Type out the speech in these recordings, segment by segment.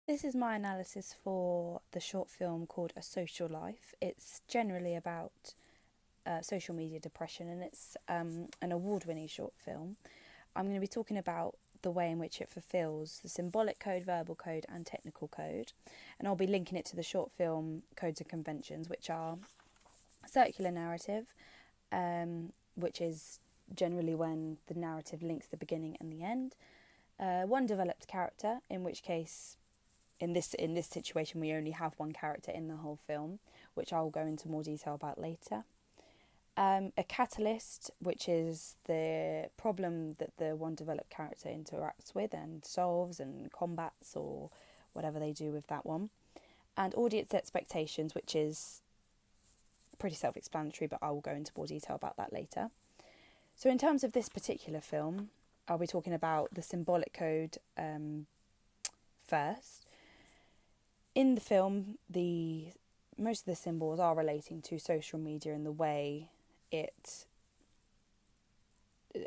This is my analysis for the short film called A Social Life. It's generally about social media depression, and it's an award winning short film. I'm going to be talking about the way in which it fulfills the symbolic code, verbal code, and technical code. And I'll be linking it to the short film codes and conventions, which are circular narrative, which is generally when the narrative links the beginning and the end. One developed character, in which case in this situation we only have one character in the whole film, which I'll go into more detail about later. A catalyst, which is the problem that the one developed character interacts with and solves and combats or whatever they do with that one. And audience expectations, which is pretty self-explanatory, but I will go into more detail about that later. So in terms of this particular film, I'll be talking about the symbolic code first. In the film, most of the symbols are relating to social media and the way it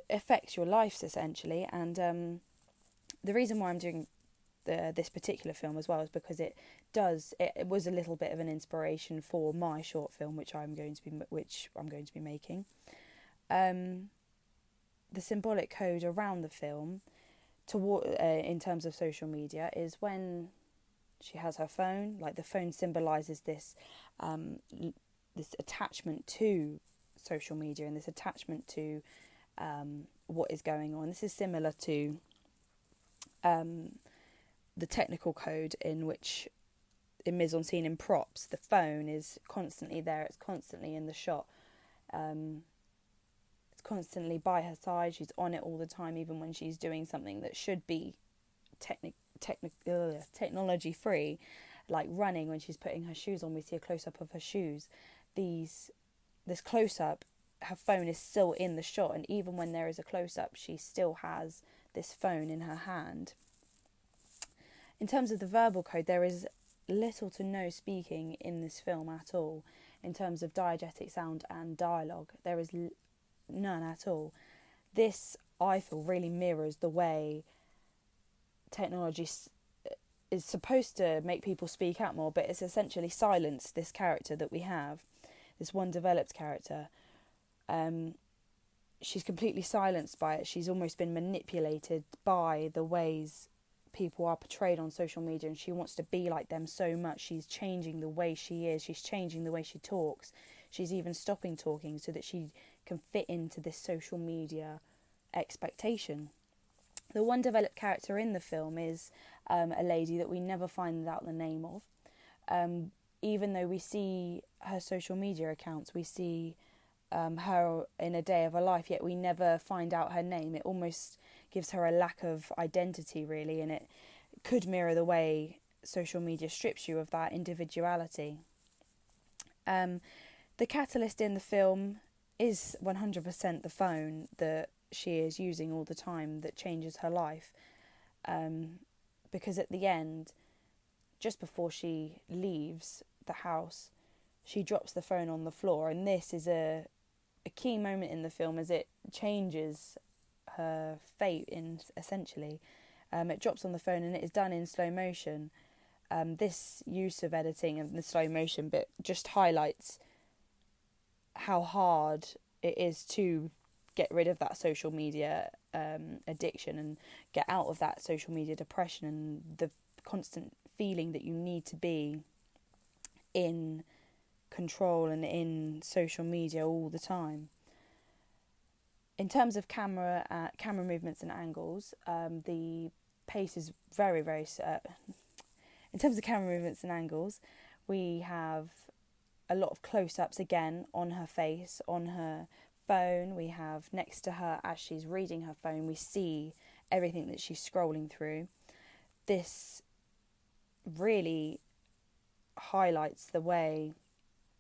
affects your lives essentially. And the reason why I'm doing this particular film as well is because it was a little bit of an inspiration for my short film, which I'm going to be making. The symbolic code around the film, in terms of social media, is when she has her phone. Like, the phone symbolises this attachment to social media and this attachment to what is going on. This is similar to the technical code, in which in mise en scene, in props, the phone is constantly there. It's constantly in the shot. It's constantly by her side. She's on it all the time, even when she's doing something that should be technology free, like running. When she's putting her shoes on, we see a close up of her shoes. This close up, her phone is still in the shot, and even when there is a close up, she still has this phone in her hand. In terms of the verbal code, there is little to no speaking in this film at all. In terms of diegetic sound and dialogue, there is none at all. This, I feel, really mirrors the way technology is supposed to make people speak out more, but it's essentially silenced this character that we have, this one developed character. She's completely silenced by it. She's almost been manipulated by the ways people are portrayed on social media, and she wants to be like them so much. She's changing the way she is. She's changing the way she talks. She's even stopping talking so that she can fit into this social media expectation. The one developed character in the film is a lady that we never find out the name of. Even though we see her social media accounts, we see her in a day of her life, yet we never find out her name. It almost gives her a lack of identity, really, and it could mirror the way social media strips you of that individuality. The catalyst in the film is 100% the phone that she is using all the time, that changes her life. Because at the end, just before she leaves the house, she drops the phone on the floor, and this is a key moment in the film, as it changes her fate, in essentially. It drops on the phone, and it is done in slow motion. This use of editing and the slow motion bit just highlights how hard it is to get rid of that social media addiction and get out of that social media depression, and the constant feeling that you need to be in control and in social media all the time. In terms of camera movements and angles, the pace is very, very. In terms of camera movements and angles, we have a lot of close-ups again on her face, on her phone. We have next to her, as she's reading her phone, we see everything that she's scrolling through. This really highlights the way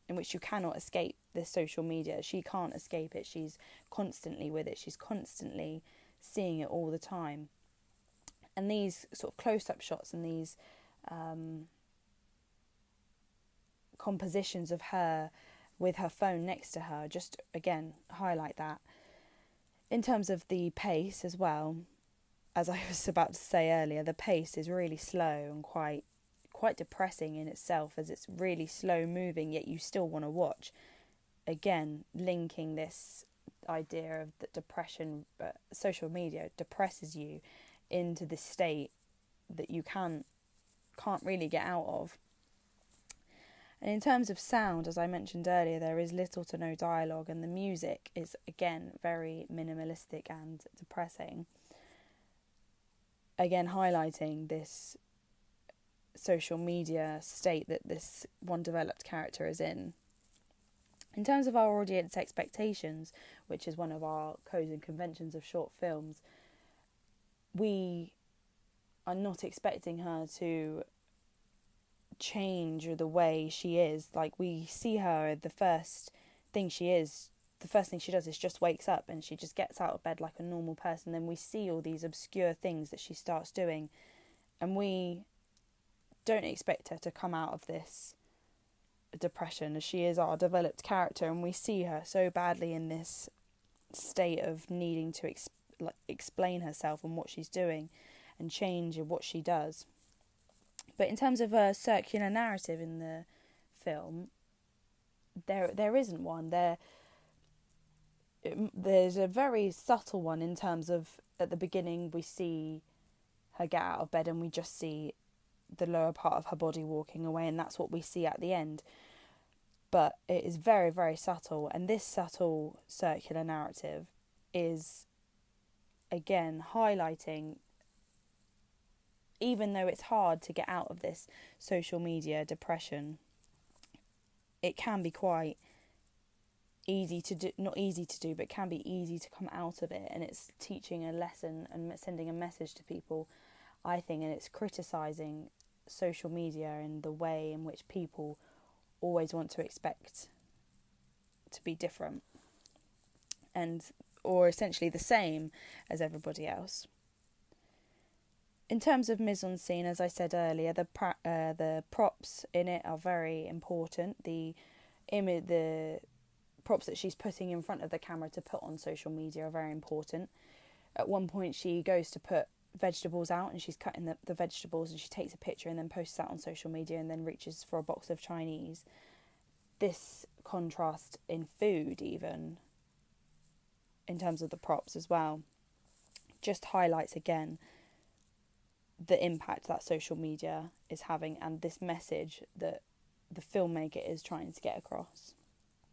in which you cannot escape this social media. She can't escape it. She's constantly with it. She's constantly seeing it all the time. And these sort of close-up shots and these compositions of her with her phone next to her just, again, highlight that. In terms of the pace as well, as I was about to say earlier, the pace is really slow and quite depressing in itself, as it's really slow moving, yet you still want to watch. Again, linking this idea of that depression, social media depresses you into this state that you can't really get out of. And in terms of sound, as I mentioned earlier, there is little to no dialogue, and the music is again very minimalistic and depressing. Again, highlighting this social media state that this one developed character is in. In terms of our audience expectations, which is one of our codes and conventions of short films, we are not expecting her to change the way she is. Like, we see her, the first thing she does is just wakes up and she just gets out of bed like a normal person. Then we see all these obscure things that she starts doing, and we don't expect her to come out of this depression, as she is our developed character, and we see her so badly in this state of needing to explain herself and what she's doing and change what she does. But in terms of a circular narrative in the film, there isn't one. There's a very subtle one in terms of, at the beginning we see her get out of bed and we just see the lower part of her body walking away, and that's what we see at the end. But it is very, very subtle, and this subtle circular narrative is again highlighting, even though it's hard to get out of this social media depression, it can be quite easy to do, not easy to do, but can be easy to come out of it. And it's teaching a lesson and sending a message to people, I think, and it's criticising social media and the way in which people always want to expect to be different or essentially the same as everybody else. In terms of mise-en-scene, as I said earlier, the props in it are very important. The props that she's putting in front of the camera to put on social media are very important. At one point she goes to put vegetables out and she's cutting the vegetables, and she takes a picture and then posts that on social media and then reaches for a box of Chinese. This contrast in food, even in terms of the props as well, just highlights again the impact that social media is having and this message that the filmmaker is trying to get across.